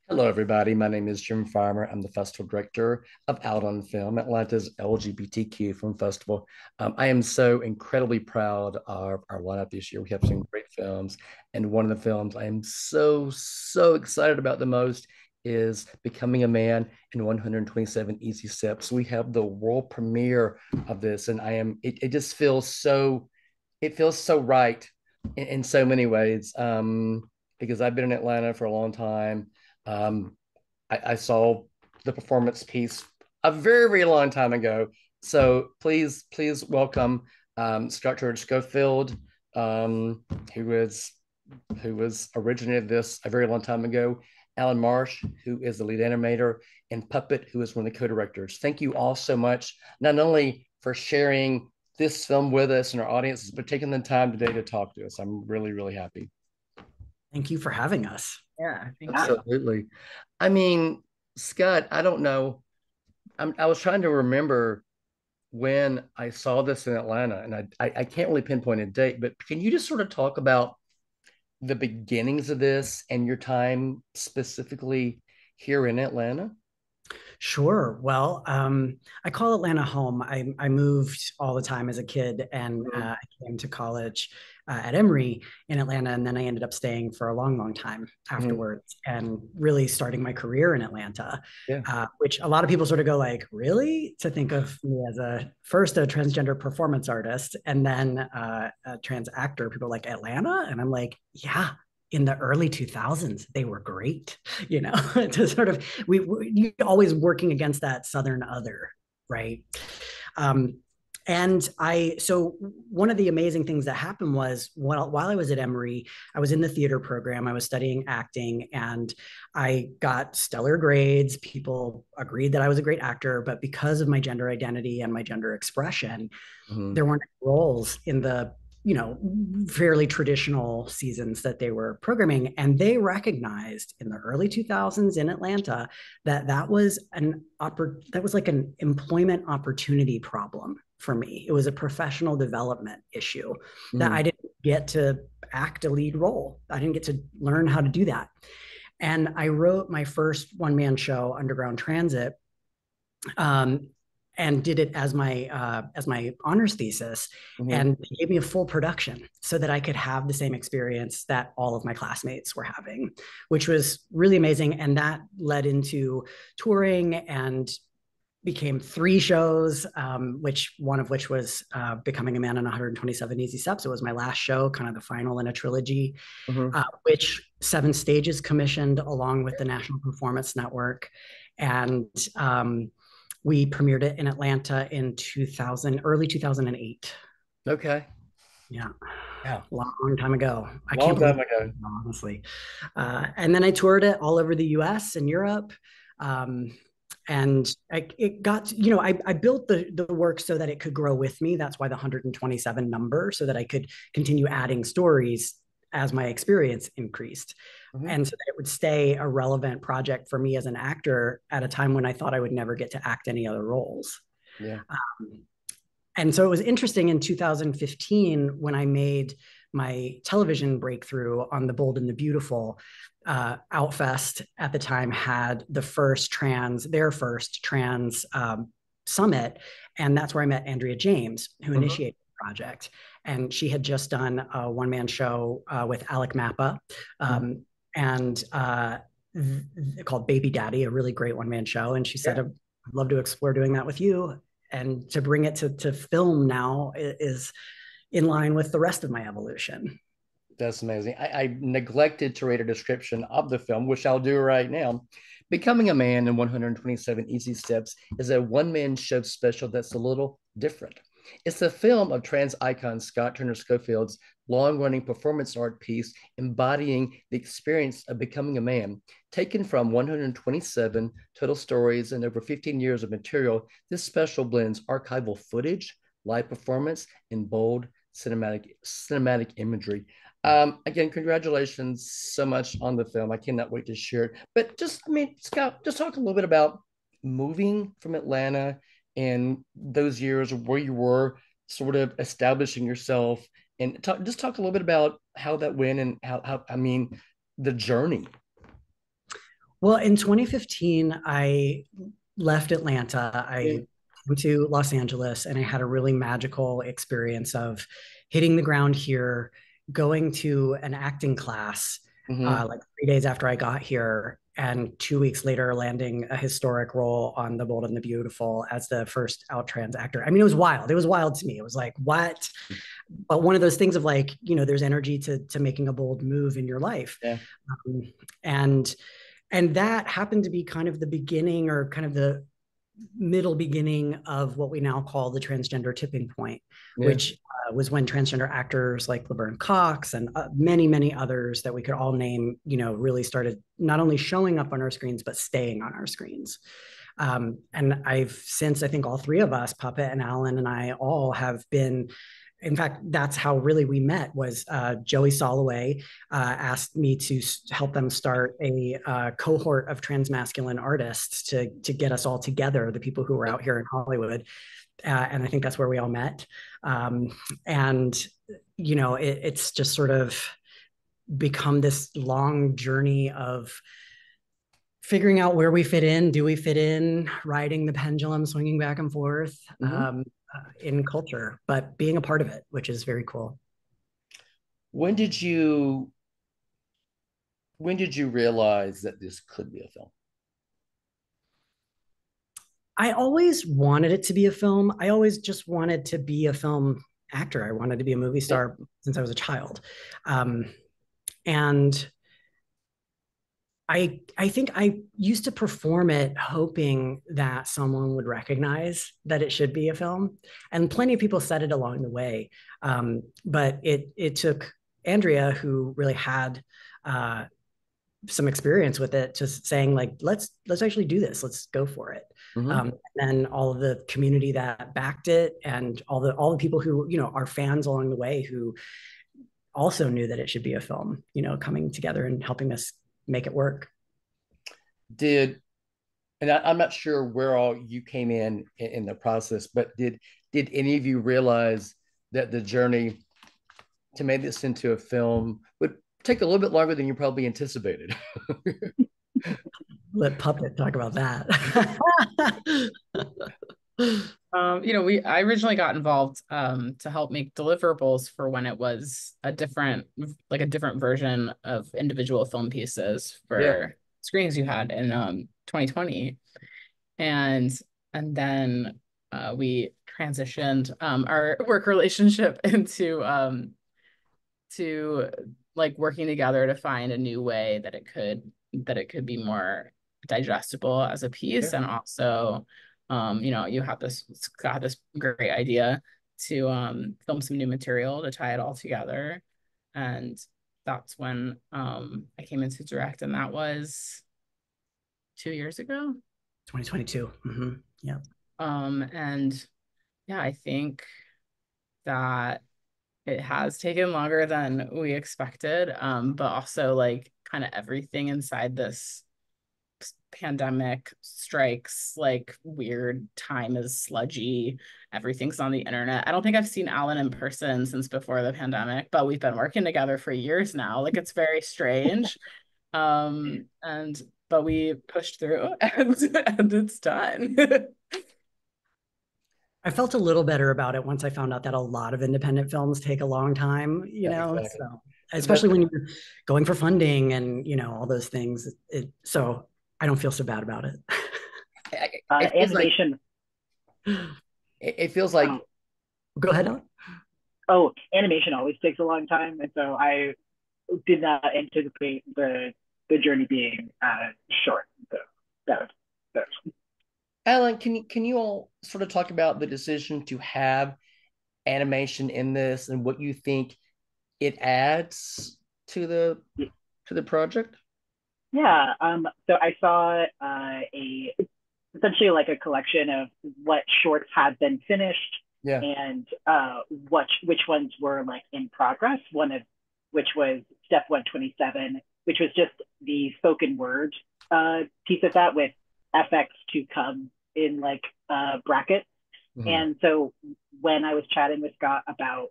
Hello, everybody. My name is Jim Farmer. I'm the festival director of Out on Film, Atlanta's LGBTQ film festival. I am so incredibly proud of our lineup this year. We have some great films, and one of the films I am so excited about the most is Becoming a Man in 127 Easy Steps. We have the world premiere of this, and it just it feels so right in so many ways. Because I've been in Atlanta for a long time. um, I saw the performance piece a very long time ago. So please welcome Scott Turner Schofield, um, who was who was originated this a very long time ago. Allen Martsch, who is the lead animator, and Puppett, who is one of the co-directors. Thank you all so much, not only for sharing this film with us and our audiences, but taking the time today to talk to us. I'm really happy. Thank you for having us. Yeah, thank you. Absolutely. I mean, Scott, I don't know. I was trying to remember when I saw this in Atlanta, and I can't really pinpoint a date, but can you just sort of talk about the beginnings of this and your time specifically here in Atlanta? Sure. Well, I call Atlanta home. I moved all the time as a kid, and Mhm. I came to college at Emory in Atlanta, and then I ended up staying for a long time Mhm. afterwards, and really starting my career in Atlanta. Yeah. Which a lot of people sort of go like, really? To think of me as first a transgender performance artist, and then a trans actor. People are like Atlanta, and I'm like, yeah. In the early 2000s, they were great, to sort of you always working against that southern other, right? um, and I so one of the amazing things that happened was while I was at Emory, I was in the theater program, I was studying acting, and I got stellar grades. People agreed that I was a great actor, but because of my gender identity and my gender expression, Mhm. there weren't roles in the fairly traditional seasons that they were programming, and they recognized in the early 2000s in Atlanta that that was like an employment opportunity problem for me. It was a professional development issue that I Mhm. didn't get to act a lead role. I didn't get to learn how to do that. And I wrote my first one-man show, Underground Transit, um, and did it as my honors thesis, Mhm. and gave me a full production so that I could have the same experience that all of my classmates were having, which was really amazing. And that led into touring and became three shows, which one of which was Becoming a Man in 127 Easy Steps. It was my last show, kind of the final in a trilogy, Mhm. which Seven Stages commissioned along with the National Performance Network. And we premiered it in Atlanta in 2000, early 2008. Okay. Yeah, Yeah. long time ago. I Long can't believe time it, ago. honestly. And then I toured it all over the US and Europe. Um, and it got, I built the work so that it could grow with me. That's why the 127 number, so that I could continue adding stories as my experience increased. Mhm. And so that it would stay a relevant project for me as an actor at a time when I thought I would never get to act any other roles. Yeah. Um, and so it was interesting in 2015 when I made my television breakthrough on The Bold and the Beautiful. Outfest at the time had their first trans summit. And that's where I met Andrea James, who Mhm. initiated the project. And she had just done a one man show with Alec Mappa. Mhm. And called Baby Daddy, a really great one man show. And she said, Yeah. I'd love to explore doing that with you. And to bring it to film now is in line with the rest of my evolution. That's amazing. I neglected to read a description of the film, which I'll do right now. Becoming a Man in 127 Easy Steps is a one-man show special that's a little different. It's the film of trans icon Scott Turner Schofield's long-running performance art piece embodying the experience of becoming a man. Taken from 127 total stories and over 15 years of material, this special blends archival footage, live performance, and bold cinematic imagery. Again, congratulations so much on the film. I cannot wait to share it. But just, I mean, Scott, just talk a little bit about moving from Atlanta and those years where you were sort of establishing yourself, and just talk a little bit about how that went and how I mean, the journey. Well, in 2015, I left Atlanta. Yeah. I went to Los Angeles and I had a really magical experience of hitting the ground here, going to an acting class Hmm. like 3 days after I got here, and 2 weeks later landing a historic role on The Bold and the Beautiful as the first out trans actor. I mean, it was wild. It was wild to me. It was like, what? But one of those things of like, there's energy to making a bold move in your life. Yeah. Um, and and that happened to be kind of the beginning or kind of the middle beginning of what we now call the transgender tipping point, Yeah. which was when transgender actors like Laverne Cox and many, many others that we could all name, really started not only showing up on our screens, but staying on our screens. And I've since, I think all three of us, Puppett and Allen and I, all have been, in fact, that's how really we met. Was Joey Soloway asked me to help them start a cohort of transmasculine artists to get us all together, the people who were out here in Hollywood. And I think that's where we all met. And it's just sort of become this long journey of figuring out where we fit in. Do we fit in? Riding the pendulum, swinging back and forth Hmm. in culture, but being a part of it, which is very cool. When did you when did you realize that this could be a film? I always wanted it to be a film. I always just wanted to be a film actor. I wanted to be a movie Yeah. star since I was a child. Um, and I think I used to perform it hoping that someone would recognize that it should be a film, and plenty of people said it along the way. But it took Andrea, who really had uh, some experience with it, just saying like, let's actually do this. Let's go for it. Hmm. And then all of the community that backed it, and all the people who are fans along the way who also knew that it should be a film, coming together and helping us make it work. Did and I'm not sure where all you came in the process, but did any of you realize that the journey to make this into a film would take a little bit longer than you probably anticipated? Let Puppet talk about that. I originally got involved to help make deliverables for when it was a different version of individual film pieces Yeah. for screenings you had in 2020. And then we transitioned our work relationship into to like working together to find a new way that it could be more digestible as a piece. Yeah. And also you have got this great idea to film some new material to tie it all together. And that's when I came into direct, and that was 2 years ago. 2022. Mm-hmm. Yeah. And yeah, I think that it has taken longer than we expected, but also like kind of everything inside this pandemic strikes like weird. Time is sludgy. Everything's on the internet. I don't think I've seen Alan in person since before the pandemic, but we've been working together for years now. Like, it's very strange. And but we pushed through, and it's done. I felt a little better about it once I found out that a lot of independent films take a long time, Yeah, exactly. so That especially when you're going for funding and all those things. So I don't feel so bad about it. it feels like Animation. it feels like Go ahead, Alan. Oh, animation always takes a long time, and so I did not anticipate the journey being short. So that was Alan, can you all sort of talk about the decision to have animation in this and what you think it adds to the project? yeah. So I saw a essentially like a collection of what shorts had been finished Yeah. and which ones were like in progress. One of which was Step 127, which was just the spoken word piece of that with FX to come in like brackets. Mhm. And so when I was chatting with Scott about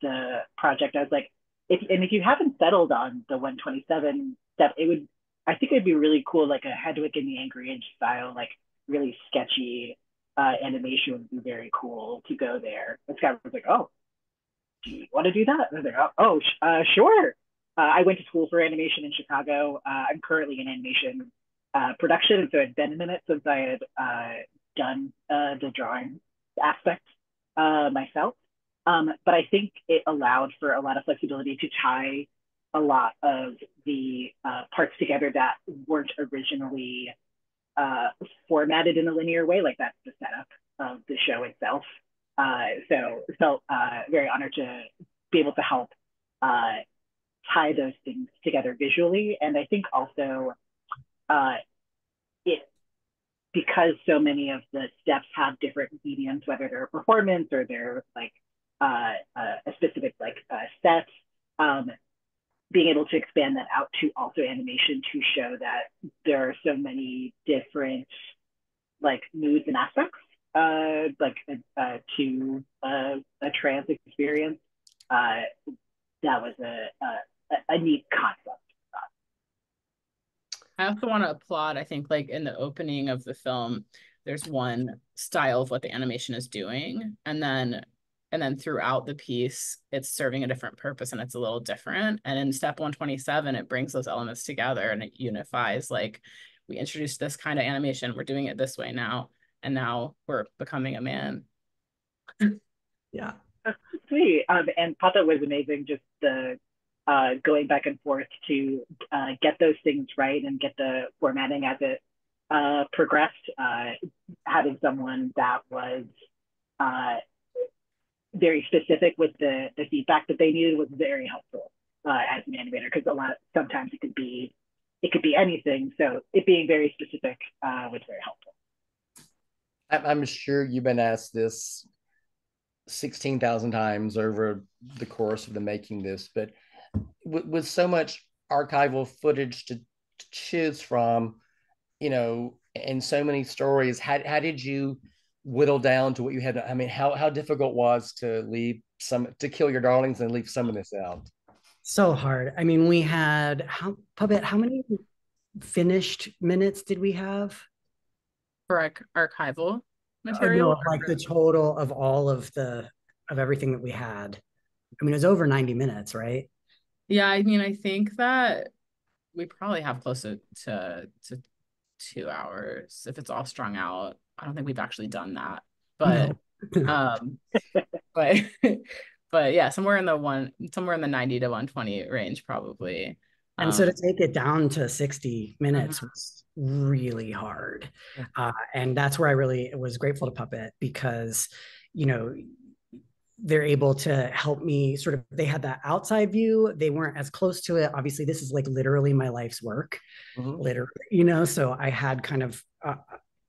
the project, I was like, if you haven't settled on the 127 step, it would I think it'd be really cool, like a Hedwig and the Angry Inch style, like really sketchy animation would be very cool to go there. And Scott was like, oh, do you want to do that? And I was like, sure. I went to school for animation in Chicago. I'm currently in animation production, and so it's been a minute since I had done the drawing aspect myself. But I think it allowed for a lot of flexibility to tie a lot of the parts together that weren't originally formatted in a linear way. Like that's the setup of the show itself. So it felt very honored to be able to help tie those things together visually. And I think also it, because so many of the steps have different mediums, whether they're a performance or they're like a specific like set, being able to expand that out to also animation to show that there are so many different like moods and aspects to a trans experience. That was a neat concept. I also want to applaud, I think, like in the opening of the film, there's one style of what the animation is doing. And then throughout the piece, it's serving a different purpose and it's a little different. And in step 127, it brings those elements together and it unifies, like, we introduced this kind of animation, we're doing it this way now, and now we're becoming a man. Yeah. Sweet. And Puppett was amazing, just the going back and forth to get those things right and get the formatting as it progressed. Having someone that was very specific with the feedback that they needed was very helpful as an animator, because sometimes it could be anything. So it being very specific was very helpful. I'm sure you've been asked this 16,000 times over the course of the making this, but with so much archival footage to choose from, and so many stories, how did you whittle down to what you had? I mean, how difficult was to kill your darlings and leave some of this out? So hard. I mean, we had Puppet, how many finished minutes did we have? For archival material? No, like the total of all of everything that we had. I mean, it was over 90 minutes, right? Yeah, I mean, I think that we probably have close to 2 hours if it's all strung out. I don't think we've actually done that, but No. but but yeah, somewhere in the 90 to 120 range probably. And so to take it down to 60 minutes was really hard. And that's where I really was grateful to Puppet, because, they're able to help me sort of, they had that outside view. They weren't as close to it. Obviously, this is like literally my life's work, literally, so I had kind of, I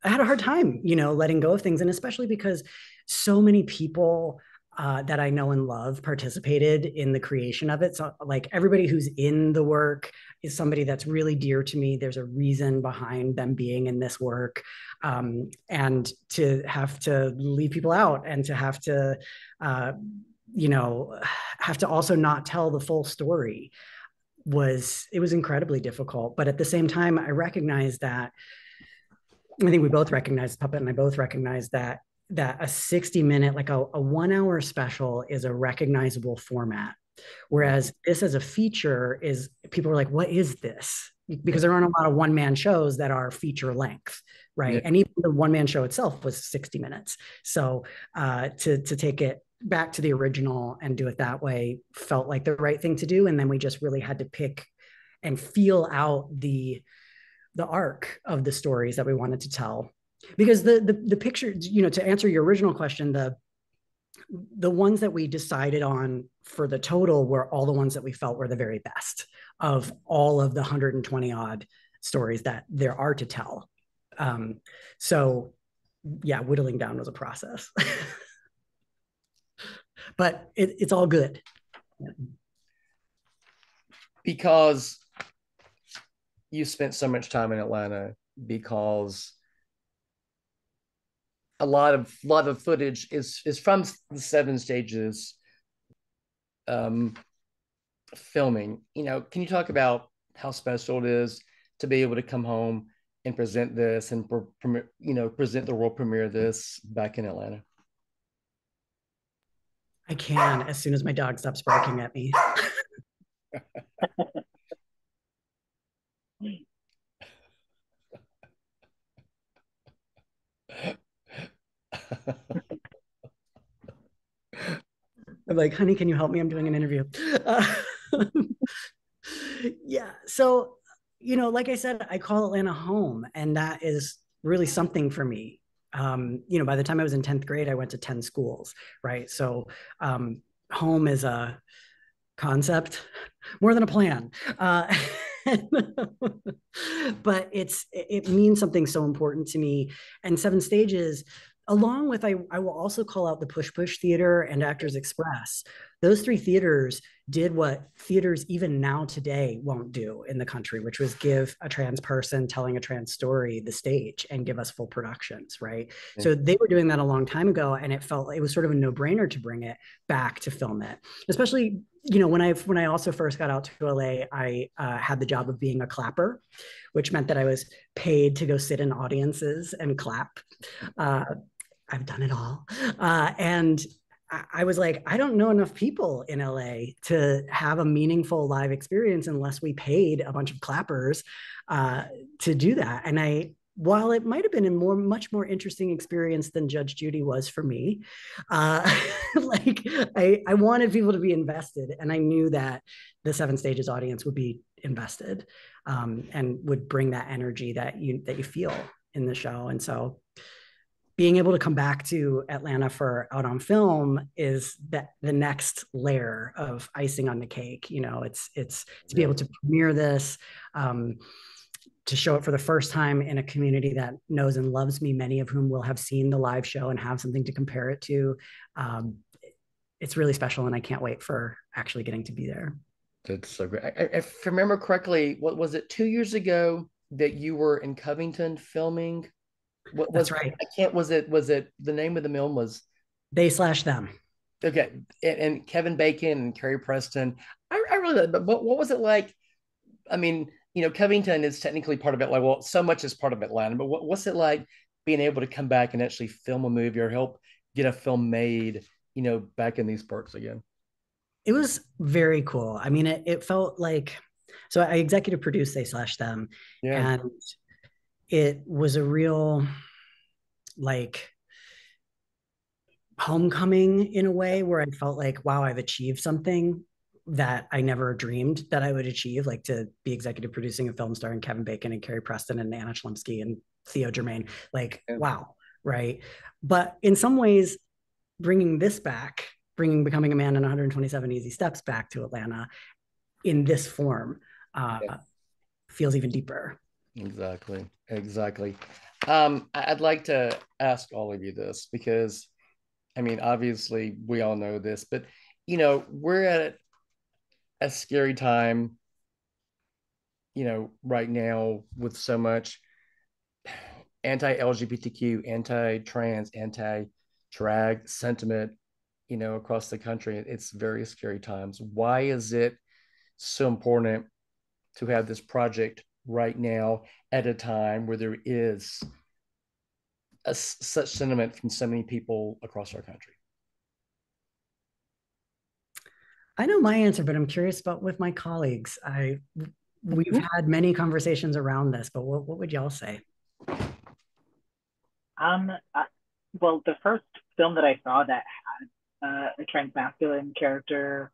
had a hard time, letting go of things. And especially because so many people that I know and love participated in the creation of it. So like everybody who's in the work is somebody that's really dear to me. There's a reason behind them being in this work. And to have to leave people out and to have to, also not tell the full story was incredibly difficult. But at the same time, I recognize that, I think we both recognize, Puppet and I both recognize that a 60-minute, like a 1 hour special is a recognizable format. Whereas this as a feature is, people are like, what is this? Because there aren't a lot of one-man shows that are feature length, right? Yeah. And even the one-man show itself was 60 minutes. So to take it back to the original and do it that way felt like the right thing to do. And then we just really had to pick and feel out the arc of the stories that we wanted to tell. Because the picture, to answer your original question, the ones that we decided on for the total were all the ones that we felt were the very best of all of the 120 odd stories that there are to tell. So yeah, whittling down was a process. But it's all good. Because you spent so much time in Atlanta, because a lot of footage is from the 7 stages filming. Can you talk about how special it is to be able to come home and present this and present the world premiere of this back in Atlanta? I can, as soon as my dog stops barking at me. I'm like, honey, can you help me? I'm doing an interview. Yeah. So, like I said, I call Atlanta home, and that is really something for me. By the time I was in 10th grade, I went to 10 schools, right? So, home is a concept more than a plan. But it means something so important to me. And Seven Stages, along with I will also call out the Push Push Theater and Actors Express. Those three theaters did what theaters even now today won't do in the country, which was give a trans person telling a trans story the stage and give us full productions, right? Yeah. So they were doing that a long time ago, and it was sort of a no-brainer to bring it back to film it, especially when I also first got out to LA, I had the job of being a clapper, which meant that I was paid to go sit in audiences and clap. I've done it all. And I was like, I don't know enough people in LA to have a meaningful live experience unless we paid a bunch of clappers to do that. And while it might have been a much more interesting experience than Judge Judy was for me, I wanted people to be invested, and I knew that the Seven Stages audience would be invested and would bring that energy that you feel in the show. And so being able to come back to Atlanta for Out on Film is the next layer of icing on the cake. It's to be able to premiere this, to show it for the first time in a community that knows and loves me, many of whom will have seen the live show and have something to compare it to. It's really special, and I can't wait for actually getting to be there. That's so great. If I remember correctly, what was it, 2 years ago that you were in Covington filming? That's right. Was it the name of the film was They/Them? Okay. And Kevin Bacon and Carrie Preston. I really, but what was it like? I mean, Covington is technically part of Atlanta. Well, so much is part of Atlanta, but what's it like being able to come back and actually film a movie or help get a film made, back in these parts again? It was very cool. I mean, it felt like, so I executive produced They/Them, yeah. And it was a real homecoming in a way where I felt like, wow, I've achieved something that I never dreamed that I would achieve, like to be executive producing a film starring Kevin Bacon and Carrie Preston and Anna Chlumsky and Theo Germain. Wow, right? But in some ways, bringing this back, Becoming a Man in 127 Easy Steps back to Atlanta in this form feels even deeper. Exactly. I'd like to ask all of you this because, I mean, obviously we all know this, but we're at a scary time, right now with so much anti-LGBTQ, anti-trans, anti-drag sentiment, across the country. It's very scary times. Why is it so important to have this project right now at a time where there is such sentiment from so many people across our country? I know my answer, but I'm curious about with my colleagues. We've had many conversations around this, but what would y'all say? Well, the first film that I saw that had a trans masculine character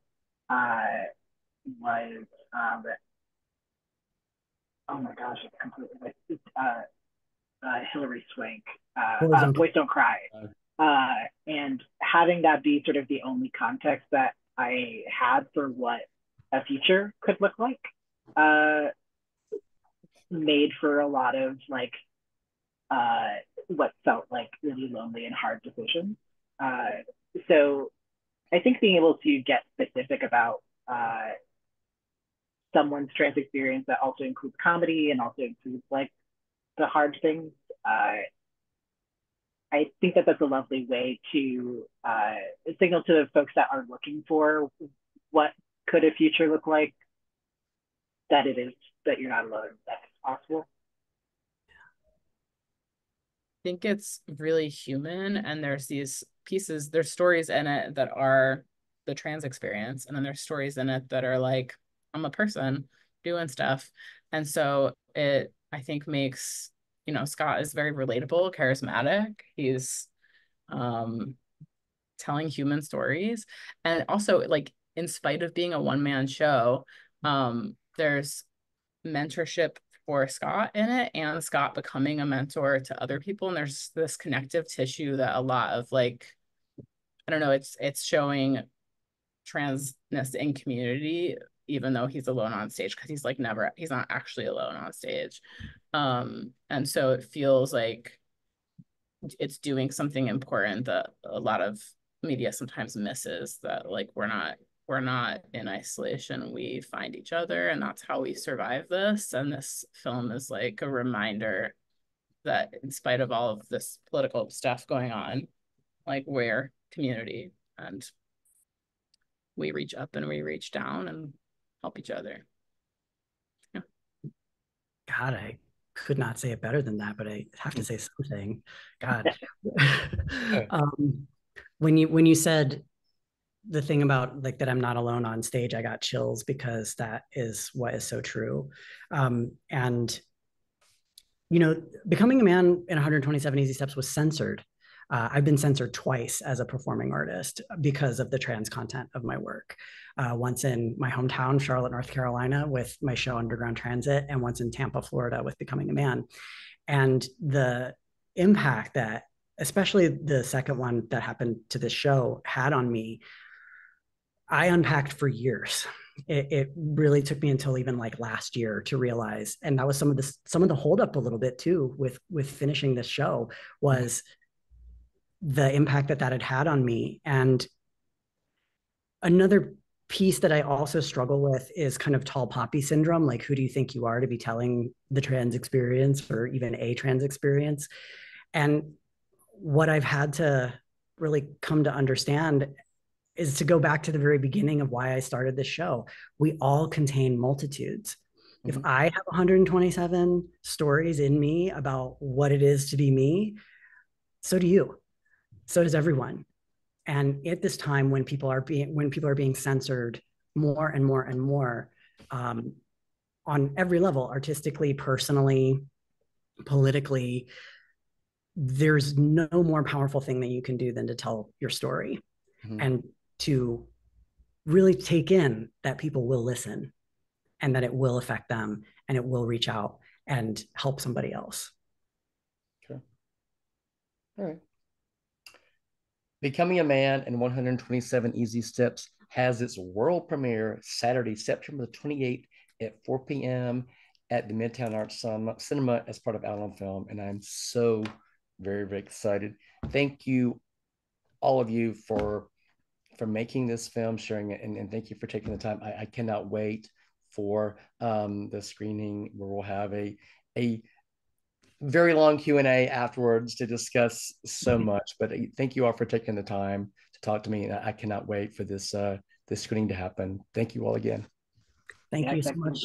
was oh my gosh, it's completely Hillary Swank, Boys Don't Cry, and having that be sort of the only context that I had for what a feature could look like, made for a lot of what felt like really lonely and hard decisions. So I think being able to get specific about someone's trans experience that also includes comedy and also includes the hard things, I think that that's a lovely way to signal to the folks that are looking for what could a future look like, that it is, that you're not alone, that it's possible? I think it's really human, and there's these pieces, there's stories in it that are the trans experience, and then there's stories in it that are like, I'm a person doing stuff. And so it, I think, makes, you know, Scott is very relatable, charismatic. He's telling human stories. And also, like, in spite of being a one-man show, there's mentorship for Scott in it, and Scott becoming a mentor to other people. And there's this connective tissue that a lot of, like, I don't know, it's showing transness in community, even though he's alone on stage, because he's like never, he's not actually alone on stage. And so it feels like it's doing something important that a lot of media sometimes misses, that like we're not in isolation, we find each other, and that's how we survive this. And this film is like a reminder that in spite of all of this political stuff going on, like, we're community, and we reach up and we reach down and help each other. Yeah. God, I could not say it better than that, but I have to say something. God. When you said the thing about like that I'm not alone on stage, I got chills, because that is what is so true. And you know, Becoming a Man in 127 Easy Steps was censored. I've been censored twice as a performing artist because of the trans content of my work. Once in my hometown, Charlotte, North Carolina, with my show Underground Transit, and once in Tampa, Florida, with Becoming a Man. And the impact that, especially the second one that happened to this show, had on me, I unpacked for years. It really took me until even like last year to realize, and that was some of the holdup a little bit too with finishing this show, was the impact that had had on me. And another piece that I also struggle with is kind of tall poppy syndrome. Like, who do you think you are to be telling the trans experience, or even a trans experience? And what I've had to really come to understand is to go back to the very beginning of why I started this show. We all contain multitudes. Mm-hmm. If I have 127 stories in me about what it is to be me, so do you. So does everyone. And at this time, when people are being censored more and more and more, on every level, artistically, personally, politically, there's no more powerful thing that you can do than to tell your story. Mm-hmm. And to really take in that people will listen, and that it will affect them, and it will reach out and help somebody else. Sure. All right. Becoming a Man in 127 Easy Steps has its world premiere Saturday, September the 28th at 4 p.m. at the Midtown Art Cinema as part of Allen Film. And I'm so very, very excited. Thank you, all of you, for making this film, sharing it, and thank you for taking the time. I cannot wait for the screening, where we'll have a very long Q&A afterwards to discuss so much. But thank you all for taking the time to talk to me, and I cannot wait for this screening to happen. Thank you all again. Thank you so much.